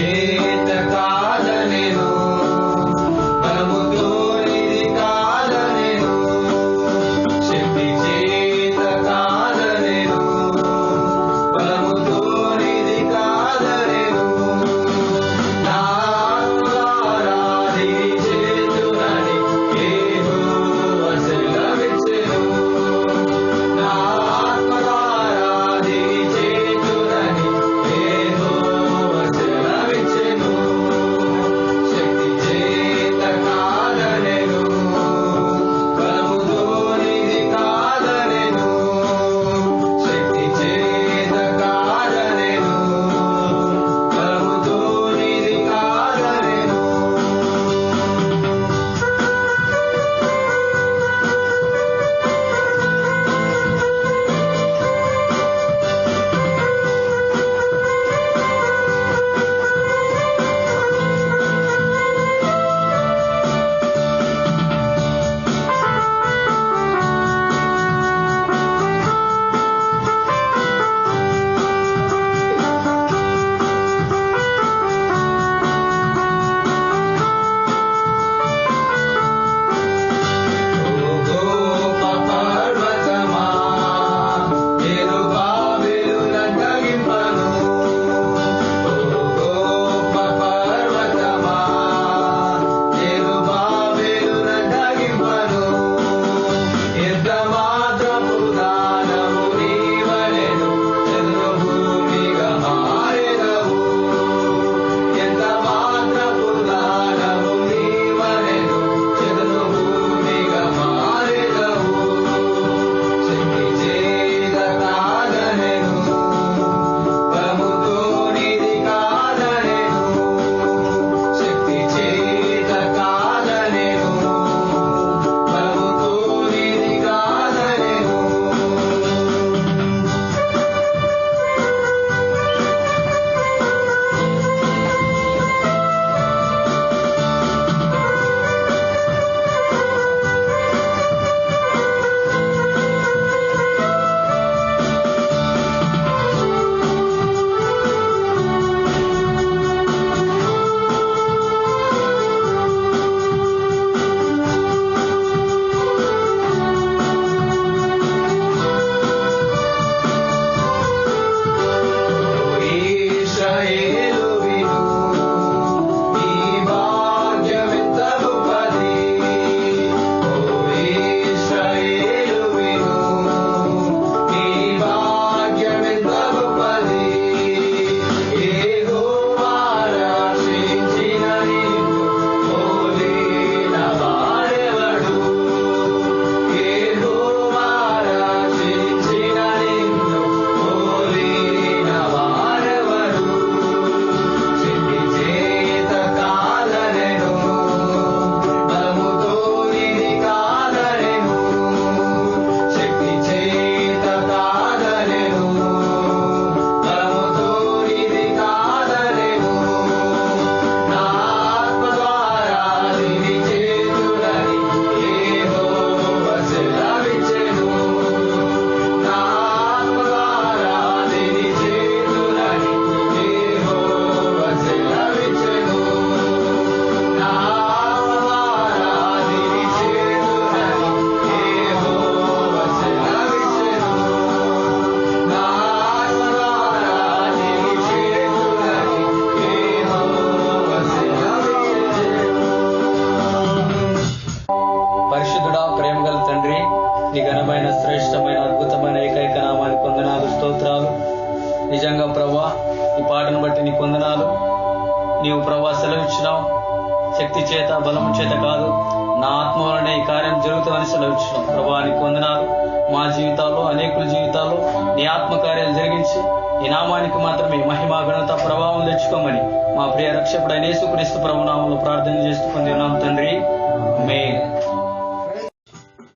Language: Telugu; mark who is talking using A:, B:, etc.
A: చేత కాదనెను, బలముతో ఇది కాదనెను, శక్తి చేత కాదనెను, బలముతో ఇది కాదనెను, నా ద్వారా ఇది చేతునని యెహోవా సెలవిచ్చెను, నా ఆత్మ ద్వారా ఇది చేతునని యెహోవా సెలవిచ్చెను, శక్తి చేత కాదనెను, బలముతో ఇది కాదనెను, శక్తి చేత కాదనెను, బలముతో ఇది కాదనెను. ఓ గొప్ప పర్వతమా, యెరూబాబేలును తగ్గింపను, ఓ గొప్ప పర్వతమా, యెరూబాబేలును తగ్గింపను, ఎంత మాత్రపు దానము నీవలెను, చదును భూమిగా మారెదవు, ఎంత మాత్రపు దానము నీవలెను, చదును భూమిగా మారెదవు, శక్తి చేత కాదనెను, బలముతో ఇది కాదనెను, శక్తి చేత కాదనెను, బలముతో ఇది కాదనెను. ఇశ్రాయేలు విను, నీ భాగ్యమెంత గొప్పది, ఓ ఇశ్రాయేలు విను, నీ భాగ్యమెంత గొప్పది, యెహోవా రక్షించిన నిన్ను పోలిన వాడెవడు, యెహోవా రక్షించిన నిన్ను పోలిన వాడెవడు, శక్తి చేత కాదనెను, బలముతో ఇది కాదనెను, శక్తి చేత కాదనెను, బలముతో ఇది కాదనెను, నా ఆత్మ ద్వారా ఇది చేతునని యెహోవా సెలవిచ్చెను, నా ఆత్మ ద్వారా ఇది చేతునని యెహోవా సెలవిచ్చెను, నా ఆత్మ ద్వారా ఇది చేతునని యెహోవా సెలవిచ్చెను, నా ఆత్మ ద్వారా ఇది చేతునని యెహోవా సెలవిచ్చెను.
B: పరిశుద్ధుడా, ప్రేమగల తండ్రి, నీ ఘనమైన శ్రేష్టమైన అద్భుతమైన ఏకైక నామానికి వందనాలు, స్తోత్రాలు. నిజంగా ప్రభా, ఈ పాటను బట్టి నీకు వందనాలు. నీవు ప్రభా సెలవిచ్చినావు, శక్తి చేత బలము చేత కాదు, నా ఆత్మ వలనే ఈ కార్యం జరుగుతుందని సెలవిచ్చినావు. ప్రభా నీకు వందనాలు. మా జీవితాల్లో, అనేకుల జీవితాల్లో నీ ఆత్మకార్యాలు జరిగించి ఈ నామానికి మాత్రమే మహిమ, ఘనత, ప్రభావం తెచ్చుకోమని మా ప్రియ రక్షకుడైన యేసుక్రీస్తు ప్రభునామంలో ప్రార్థన చేస్తూ పొంది ఉన్నాం తండ్రి. ఆమేన్.